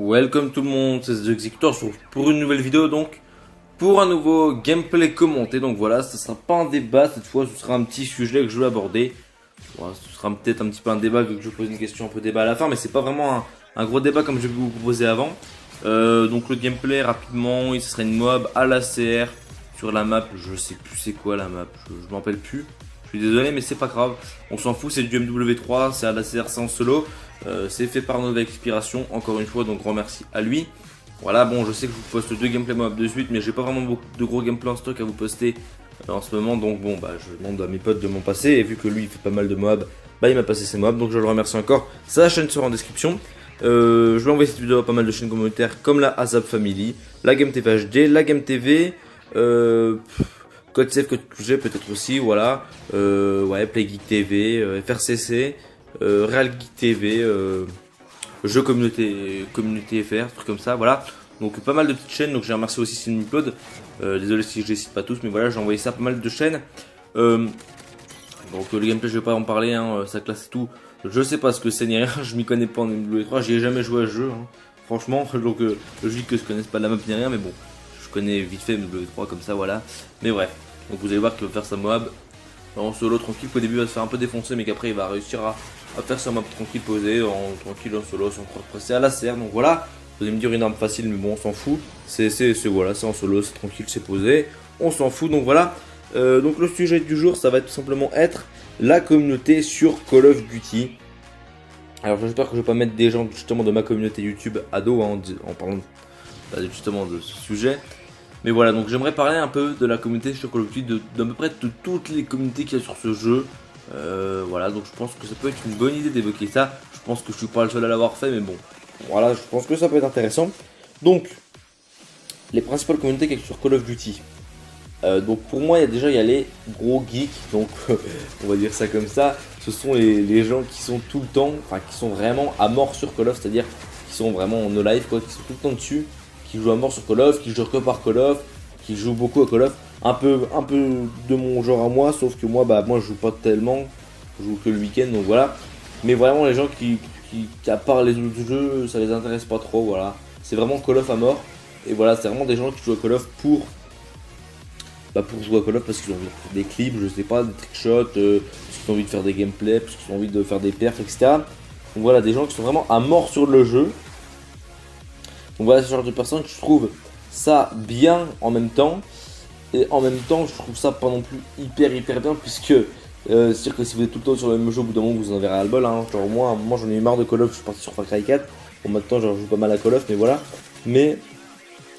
Welcome tout le monde, c'est The Executor, on se retrouve pour une nouvelle vidéo donc pour un nouveau gameplay commenté. Donc voilà, ce sera pas un débat cette fois, ce sera un petit sujet que je vais aborder. Voilà, ce sera peut-être un petit peu un débat vu que je pose une question un peu débat à la fin, mais c'est pas vraiment un gros débat comme je vais vous proposer avant. Donc le gameplay rapidement, ce serait une mob à la CR sur la map, je sais plus c'est quoi la map, je m'en rappelle plus. Je suis désolé mais c'est pas grave, on s'en fout, c'est du MW3, c'est à la CR, c'est en solo. C'est fait par Nova Expiration, encore une fois, donc grand merci à lui. Voilà, bon, je sais que je vous poste 2 gameplays mob de suite, mais j'ai pas vraiment beaucoup de gros gameplays en stock à vous poster en ce moment, donc bon, bah je demande à mes potes de m'en passer, et vu que lui il fait pas mal de mobs, bah il m'a passé ses mobs, donc je le remercie encore. Sa chaîne sera en description. Je vais envoyer cette vidéo à pas mal de chaînes communautaires comme la ASAP Family, la Game TV HD, la Game TV, Code Safe que j'ai peut-être aussi, voilà, ouais, Play Geek TV, FRCC. Real Geek TV, jeux communauté FR, trucs comme ça, voilà. Donc pas mal de petites chaînes, donc j'ai remercié aussi Cineploud. Désolé si je les cite pas tous, mais voilà, j'ai envoyé ça à pas mal de chaînes. Donc le gameplay je vais pas en parler, hein, sa classe et tout. Je sais pas ce que c'est ni rien, je m'y connais pas en MW3, j'y ai jamais joué à ce jeu, hein. Franchement, donc logique que je connaisse pas la map ni rien, mais bon, je connais vite fait MW3 comme ça, voilà. Mais bref, donc vous allez voir qu'il va faire sa mob en solo tranquille, qu'au début il va se faire un peu défoncer, mais qu'après il va réussir à faire sa map tranquille, posée, tranquille en solo, sans trop presser à la CR. Donc voilà, vous allez me dire une arme facile, mais bon, on s'en fout. Voilà, c'est en solo, c'est tranquille, c'est posé, on s'en fout. Donc voilà, donc le sujet du jour, ça va tout simplement être la communauté sur Call of Duty. Alors j'espère que je vais pas mettre des gens justement de ma communauté YouTube à dos, hein, en parlant justement de ce sujet. Mais voilà, donc j'aimerais parler un peu de la communauté sur Call of Duty, d'à peu près de toutes les communautés qu'il y a sur ce jeu. Voilà, donc je pense que ça peut être une bonne idée d'évoquer ça. Je pense que je suis pas le seul à l'avoir fait, mais bon. Voilà, je pense que ça peut être intéressant. Donc, les principales communautés qu'il y a sur Call of Duty. Donc pour moi, il y a les gros geeks, donc on va dire ça comme ça. Ce sont les gens qui sont tout le temps, enfin qui sont vraiment à mort sur Call of, c'est-à-dire qui sont vraiment en no life, quoi, qui sont tout le temps dessus, qui jouent à mort sur Call of, qui jouent que par Call of, qui jouent beaucoup à Call of. Un peu de mon genre à moi, sauf que moi, moi je joue pas tellement, je joue que le week-end, donc voilà. Mais vraiment les gens qui à part les autres jeux, ça les intéresse pas trop, voilà. C'est vraiment Call of à mort, et voilà, c'est vraiment des gens qui jouent à Call of pour jouer à Call of parce qu'ils ont envie de faire des clips, je sais pas, des trickshots, parce qu'ils ont envie de faire des gameplays, parce qu'ils ont envie de faire des perfs, etc. Donc voilà, des gens qui sont vraiment à mort sur le jeu. Donc voilà, ce genre de personnes, je trouve ça bien en même temps. Et en même temps, je trouve ça pas non plus hyper bien, puisque c'est sûr que si vous êtes tout le temps sur le même jeu, au bout d'un moment vous en avez ras le bol, hein. Genre moi j'en ai eu marre de Call of, je suis parti sur Far Cry 4. Bon, maintenant je joue pas mal à Call of, mais voilà. Mais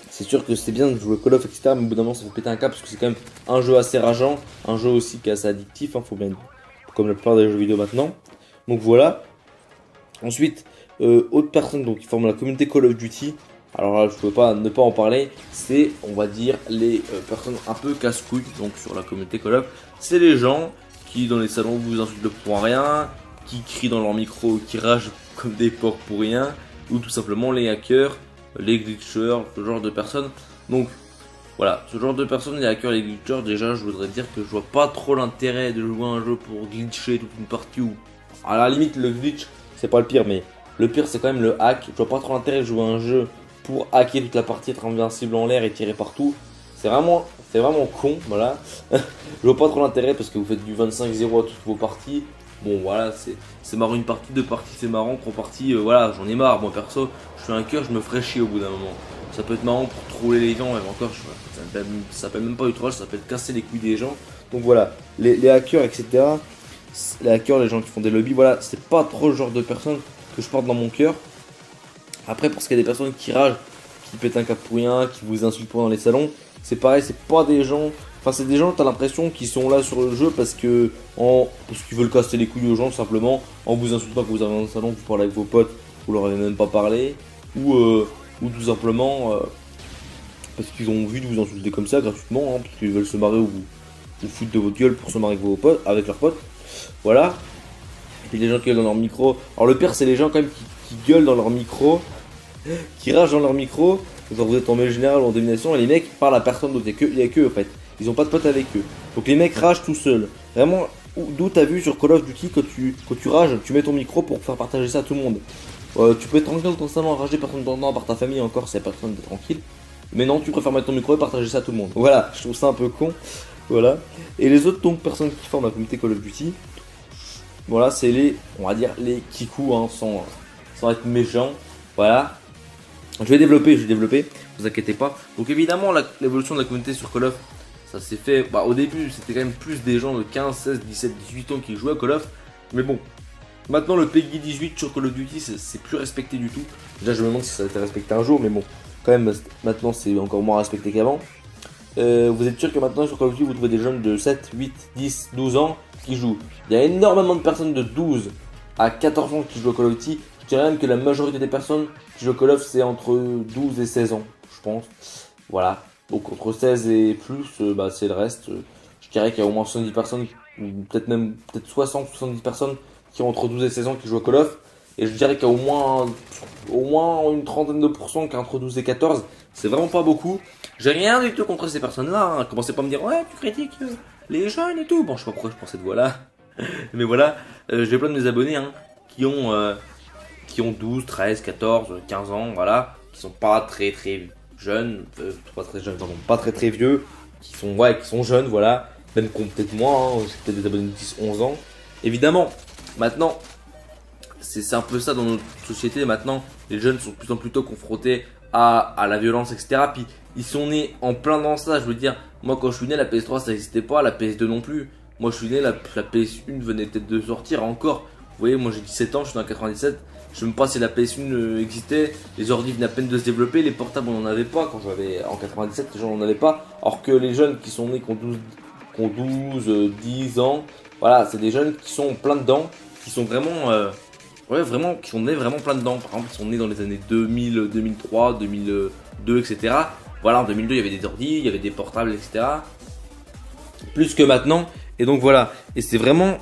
c'est sûr que c'est bien de jouer Call of, etc. Mais au bout d'un moment ça fait péter un câble, parce que c'est quand même un jeu assez rageant, un jeu aussi qui est assez addictif, hein, faut bien, comme la plupart des jeux vidéo maintenant. Donc voilà. Ensuite, autres personnes donc, qui forment la communauté Call of Duty. Alors là, je ne peux pas ne pas en parler, c'est, on va dire, les personnes un peu casse-couilles, donc sur la communauté Call of. C'est les gens qui, dans les salons, vous insultent pour rien, qui crient dans leur micro, qui ragent comme des porcs pour rien, ou tout simplement les hackers, les glitchers, ce genre de personnes. Donc, voilà, ce genre de personnes, les hackers, les glitchers, déjà, je voudrais dire que je vois pas trop l'intérêt de jouer à un jeu pour glitcher toute une partie où, à la limite, le glitch, c'est pas le pire, mais le pire, c'est quand même le hack. Je vois pas trop l'intérêt de jouer à un jeu pour hacker toute la partie, être invincible en l'air et tirer partout. C'est vraiment con, voilà. Je vois pas trop l'intérêt parce que vous faites du 25-0 à toutes vos parties. Bon voilà, c'est marrant une partie, deux parties c'est marrant, trois parties, voilà, j'en ai marre. Moi perso, je suis un cœur, je me ferais chier au bout d'un moment. Ça peut être marrant pour troller les gens, même encore, ça s'appelle même pas du troll, ça s'appelle casser les couilles des gens. Donc voilà, les hackers, etc. Les hackers, les gens qui font des lobbies, voilà, c'est pas trop le genre de personnes que je porte dans mon cœur. Après, pour ce qui est des personnes qui ragent, qui pètent un cap pour rien, qui vous insultent pendant les salons, c'est pareil, c'est pas des gens. Enfin, c'est des gens, t'as l'impression qu'ils sont là sur le jeu parce qu'ils veulent casser les couilles aux gens, simplement, en vous insultant quand vous arrivez dans le salon, vous parlez avec vos potes, vous leur avez même pas parlé, ou tout simplement parce qu'ils ont envie de vous insulter comme ça gratuitement, hein, parce qu'ils veulent se marrer ou vous foutre de votre gueule pour se marrer avec vos potes, avec leurs potes. Voilà. Et puis les gens qui gueulent dans leur micro. Alors le pire, c'est les gens quand même qui gueulent dans leur micro, qui ragent dans leur micro. Genre vous êtes en mêlée générale ou en domination et les mecs parlent à personne d'autre, il y a que en fait. Ils ont pas de potes avec eux. Donc les mecs ragent tout seuls. Vraiment, d'où t'as vu sur Call of Duty quand tu rages, tu mets ton micro pour faire partager ça à tout le monde. Tu peux être tranquille constamment enragé par ton temps, par ta famille encore, c'est personne d'être tranquille. Mais non, tu préfères mettre ton micro et partager ça à tout le monde. Voilà, je trouve ça un peu con. Voilà. Et les autres donc personnes qui forment la communauté Call of Duty, voilà, c'est les, on va dire, les kikou, hein, sans être méchant. Voilà. Je vais développer, vous inquiétez pas. Donc évidemment, l'évolution de la communauté sur Call of, ça s'est fait, au début, c'était quand même plus des gens de 15, 16, 17, 18 ans qui jouaient à Call of. Mais bon, maintenant le PEGI 18 sur Call of Duty, c'est plus respecté du tout. Déjà, je me demande si ça a été respecté un jour, mais bon, quand même, maintenant c'est encore moins respecté qu'avant. Vous êtes sûr que maintenant sur Call of Duty, vous trouvez des jeunes de 7, 8, 10, 12 ans qui jouent. Il y a énormément de personnes de 12 à 14 ans qui jouent à Call of Duty. Je dirais même que la majorité des personnes qui jouent à Call of, c'est entre 12 et 16 ans, je pense. Voilà. Donc entre 16 et plus, c'est le reste. Je dirais qu'il y a au moins 70 personnes, ou peut-être 60, 70 personnes qui ont entre 12 et 16 ans qui jouent à Call of. Et je dirais qu'il y a au moins une trentaine de pourcents qui ont entre 12 et 14. C'est vraiment pas beaucoup. J'ai rien du tout contre ces personnes-là. Hein. Commencez pas à me dire, ouais, tu critiques les jeunes et tout. Bon, je sais pas pourquoi je prends cette voix-là. Mais voilà, j'ai plein de mes abonnés qui ont 12, 13, 14, 15 ans, voilà. Qui sont pas très jeunes, pas très jeunes, pardon, pas très vieux. Qui sont jeunes, voilà. Même qui ont peut-être moins, hein, c'est peut-être des abonnés de 10, 11 ans. Évidemment, maintenant, c'est un peu ça dans notre société. Maintenant, les jeunes sont de plus en plus tôt confrontés à la violence, etc. Puis ils sont nés en plein dans ça. Je veux dire, moi quand je suis né, la PS3 ça n'existait pas, la PS2 non plus. Moi je suis né, la PS1 venait peut-être de sortir encore. Vous voyez, moi j'ai 17 ans, je suis né en 97. Je sais même pas si la PS1 existait. Les ordi venaient à peine de se développer. Les portables on n'en avait pas. Quand j'avais en 97, les gens n'en avaient pas. Alors que les jeunes qui sont nés, qui ont 12, 10 ans, voilà, c'est des jeunes qui sont plein dedans, qui sont vraiment. Vraiment, qui sont nés vraiment plein dedans. Par exemple, ils sont nés dans les années 2000, 2003, 2002, etc. Voilà, en 2002, il y avait des ordi, il y avait des portables, etc. Plus que maintenant. Et donc voilà. Et c'est vraiment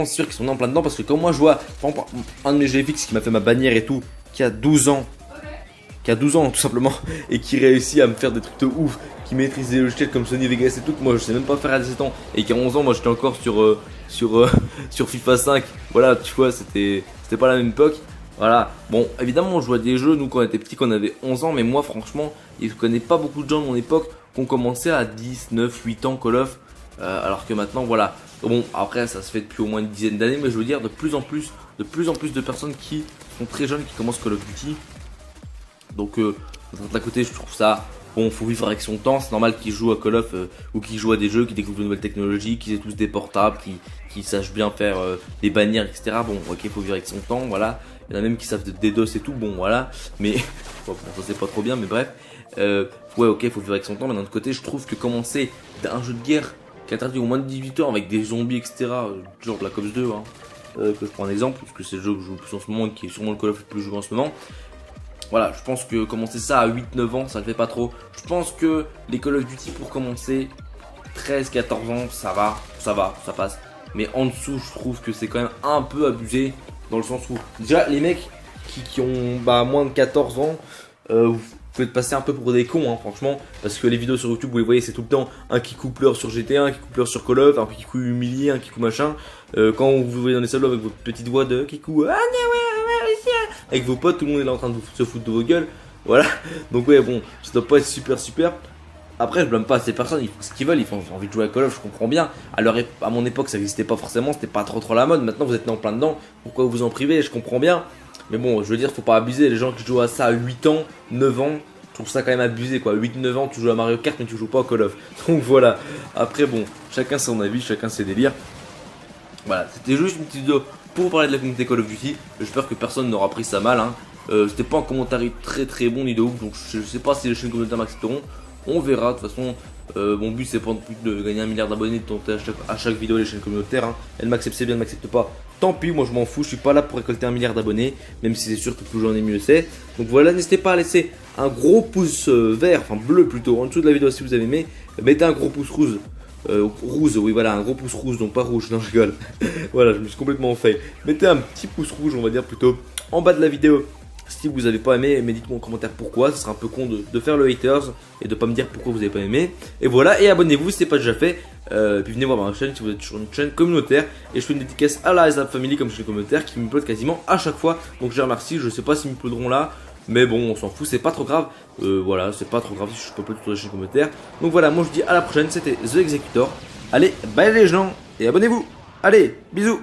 sûr qu'ils sont nés en plein dedans. Parce que quand moi je vois, par exemple, un de mes GFX qui m'a fait ma bannière et tout, qui a 12 ans, tout simplement, et qui réussit à me faire des trucs de ouf, qui maîtrise des logiciels comme Sony Vegas et tout, que moi je sais même pas faire à 17 ans, et qui a 11 ans, moi j'étais encore sur FIFA 5. Voilà, tu vois, c'était pas la même époque. Voilà, bon, évidemment, on jouait à des jeux, nous quand on était petits, quand on avait 11 ans, mais moi franchement, je connais pas beaucoup de gens de mon époque qui ont commencé à 10, 9, 8 ans Call of, alors que maintenant, voilà. Bon, après, ça se fait depuis au moins une dizaine d'années, mais je veux dire, de plus en plus de personnes qui sont très jeunes qui commencent Call of Duty. Donc, d'un côté, je trouve ça bon, faut vivre avec son temps. C'est normal qu'ils jouent à Call of ou qu'ils jouent à des jeux, qu'ils découvrent de nouvelles technologies, qu'ils aient tous des portables, qu'ils sachent bien faire des bannières, etc. Bon, ok, faut vivre avec son temps, voilà. Il y en a même qui savent des DOS et tout, bon, voilà. Mais, bon, ça c'est pas trop bien, mais bref. Ouais, ok, faut vivre avec son temps. Mais d'un autre côté, je trouve que commencer un jeu de guerre qui est interdit au moins de 18 ans avec des zombies, etc. Genre Black Ops 2, que je prends un exemple, parce que c'est le jeu que je joue le plus en ce moment et qui est sûrement le Call of le plus joué en ce moment. Voilà, je pense que commencer ça à 8-9 ans, ça le fait pas trop. Je pense que les Call of Duty pour commencer, 13-14 ans, ça va, ça passe. Mais en dessous, je trouve que c'est quand même un peu abusé. Dans le sens où, déjà, les mecs qui ont moins de 14 ans, vous pouvez passer un peu pour des cons, franchement. Parce que les vidéos sur YouTube, vous les voyez, c'est tout le temps un qui pleure sur GTA, un qui pleure sur Call of, un qui humilié, un qui machin. Quand vous voyez dans les salons avec votre petite voix de Kikou, avec vos potes, tout le monde est là en train de se foutre de vos gueules. Voilà. Donc ouais, bon, ça doit pas être super. Après, je blâme pas ces personnes, ils font ce qu'ils veulent, ils ont envie de jouer à Call of, je comprends bien. À mon époque, ça n'existait pas forcément, c'était pas trop la mode. Maintenant, vous êtes en plein dedans, pourquoi vous en privez, je comprends bien. Mais bon, je veux dire, faut pas abuser. Les gens qui jouent à ça à 8 ans, 9 ans, je trouve ça quand même abusé quoi. 8-9 ans, tu joues à Mario Kart, mais tu joues pas à Call of. Donc voilà. Après, bon, chacun son avis, chacun ses délires. Voilà, c'était juste une petite vidéo pour vous parler de la communauté Call of Duty. J'espère que personne n'aura pris ça mal. C'était pas un commentaire très bon ni de ouf, donc je sais pas si les chaînes communautaires m'accepteront. On verra. De toute façon, mon but c'est pas non plus de gagner 1 milliard d'abonnés, de tenter à chaque vidéo les chaînes communautaires. Elles m'acceptent, c'est bien, elles m'acceptent pas. Tant pis, moi je m'en fous, je suis pas là pour récolter 1 milliard d'abonnés, même si c'est sûr que plus j'en ai mieux c'est. Donc voilà, n'hésitez pas à laisser un gros pouce vert, enfin bleu plutôt, en dessous de la vidéo si vous avez aimé. Mettez un gros pouce rouge. Oui voilà, un gros pouce rouge, donc pas rouge, non je rigole. Voilà, je me suis complètement fait. Mettez un petit pouce rouge, on va dire plutôt, en bas de la vidéo. Si vous avez pas aimé, mais dites-moi en commentaire pourquoi. Ce sera un peu con de faire le haters et de pas me dire pourquoi vous avez pas aimé. Et voilà, et abonnez-vous si c'est pas déjà fait. Puis venez voir ma chaîne si vous êtes sur une chaîne communautaire. Et je fais une dédicace à la Rise Family comme chaîne communautaire qui m'upload quasiment à chaque fois. Donc je les remercie, je sais pas s'ils m'uploaderont là. Mais bon, on s'en fout, c'est pas trop grave. Voilà, c'est pas trop grave si je peux upload sur la chaîne communautaire. Donc voilà, moi je vous dis à la prochaine, c'était The Executor. Allez, bye les gens et abonnez-vous. Allez, bisous.